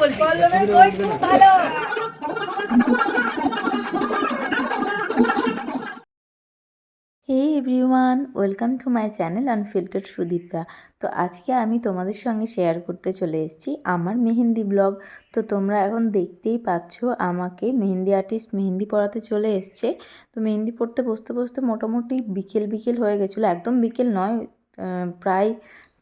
Hey everyone, welcome to my channel unfiltered Sudipta. তো আজকে আমি তোমাদের সঙ্গে শেয়ার করতে চলে এসেছি আমার মেহেন্দি ব্লগ। তো তোমরা এখন দেখতেই পাচ্ছ আমাকে মেহেন্দি আর্টিস্ট মেহেন্দি পড়াতে চলে এসছে। তো মেহেন্দি পড়তে বসতে বসতে মোটামুটি বিকেল হয়ে গেছিলো, একদম বিকেল নয়, প্রায়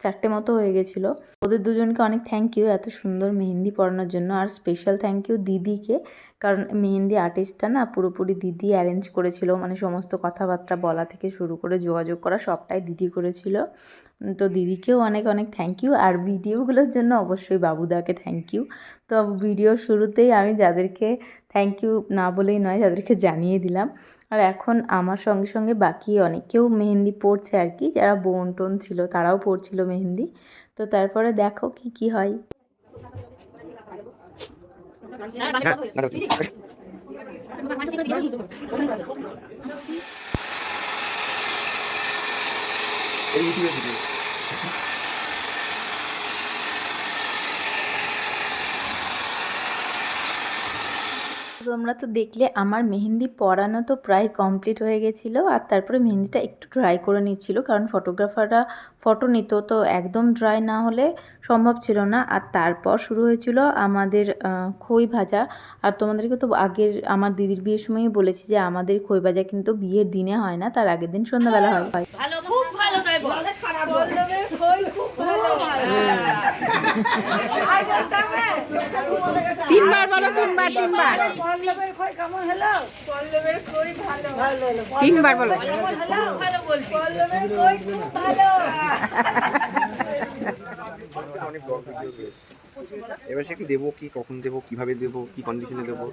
4টে মতো হয়ে গেছিলো। ওদের দুজনকে অনেক থ্যাংক ইউ এত সুন্দর মেহেন্দি পড়ানোর জন্য, আর স্পেশাল থ্যাংক ইউ দিদিকে, কারণ মেহেন্দি আর্টিস্টটা না পুরোপুরি দিদি অ্যারেঞ্জ করেছিল, মানে সমস্ত কথাবার্তা বলা থেকে শুরু করে যোগাযোগ করা সবটাই দিদি করেছিল। তো দিদিকেও অনেক অনেক থ্যাংক ইউ, আর ভিডিওগুলোর জন্য অবশ্যই বাবুদাকে থ্যাংক ইউ। তো ভিডিওর শুরুতেই আমি যাদেরকে থ্যাংক ইউ না বলেই নয়, যাদেরকে জানিয়ে দিলাম। আর এখন আমার সঙ্গে সঙ্গে বাকি অনেকেও মেহেন্দি পড়ছে আর কি, যারা বোন টোন ছিল তারাও পড়ছিল মেহেন্দি। তো তারপরে দেখো কি কি হয়। তোমরা তো দেখলে আমার মেহেন্দি পরানো তো প্রায় কমপ্লিট হয়ে গেছিলো, আর তারপরে মেহেন্দিটা একটু ড্রাই করে নিচ্ছিল, কারণ ফটোগ্রাফাররা ফটো নিত, তো একদম ড্রাই না হলে সম্ভব ছিল না। আর তারপর শুরু হয়েছিল আমাদের খই ভাজা। আর তোমাদেরকে তো আগের আমার দিদির বিয়ের সময়ই বলেছি যে আমাদের খই ভাজা কিন্তু বিয়ের দিনে হয় না, তার আগের দিন সন্ধ্যাবেলা হয়। তিনবার বলো, তিনবার বলো। এবার সে কি দেবো, কি কখন দেবো, কিভাবে দেবো, কি কন্ডিশনে দেবো,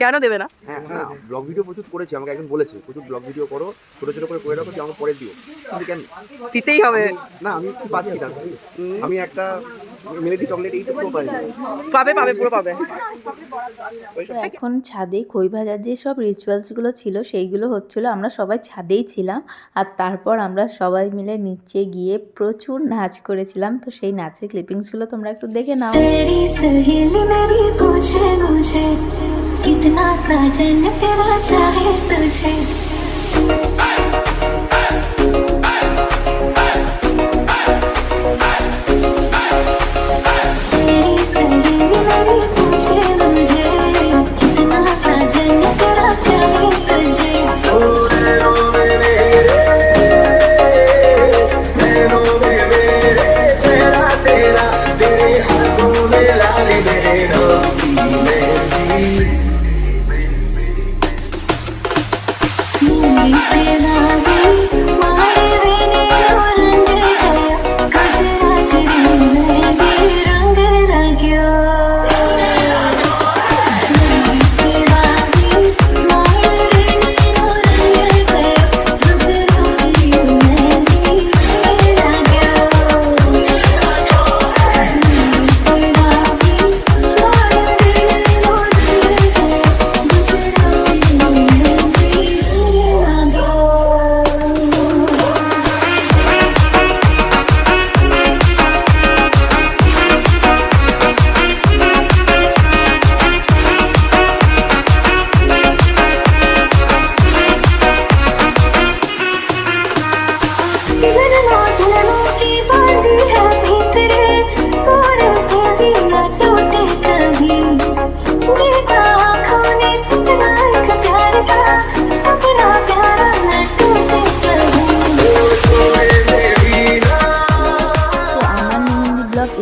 কেন দেবে না? হ্যাঁ না, ব্লগ ভিডিও প্রচুর করেছি, আমাকে একজন বলেছে প্রচুর ব্লগ ভিডিও করো, ছোটো ছোটো করে রাখো, আমাকে পরে দিও। কিন্তু কেন দিতেই হবে না, আমি কি পাচ্ছি না, আমি একটা মেলেডি চকলেট এইটুকু পারি। পাবে পাবে, পুরো পাবে। এখন ছাদে খই ভাজার যে সব রিচুয়ালসগুলো ছিল সেইগুলো হচ্ছিলো, আমরা সবাই ছাদেই ছিলাম। আর তারপর আমরা সবাই মিলে নিচে গিয়ে প্রচুর নাচ করেছিলাম। তো সেই নাচের ক্লিপিংসগুলো তোমরা একটু দেখে নাও। कितना साजन तेरा चाहे तुझे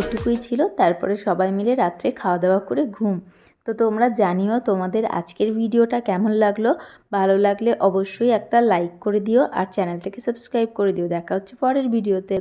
এটুকুই ছিল। তারপরে সবাই মিলে রাত্রে খাওয়া দাওয়া করে ঘুম। তো তোমরা জানিও তোমাদের আজকের ভিডিওটা কেমন লাগলো। ভালো লাগলে অবশ্যই একটা লাইক করে দিও, আর চ্যানেলটাকে সাবস্ক্রাইব করে দিও। দেখা হচ্ছে পরের ভিডিওতে।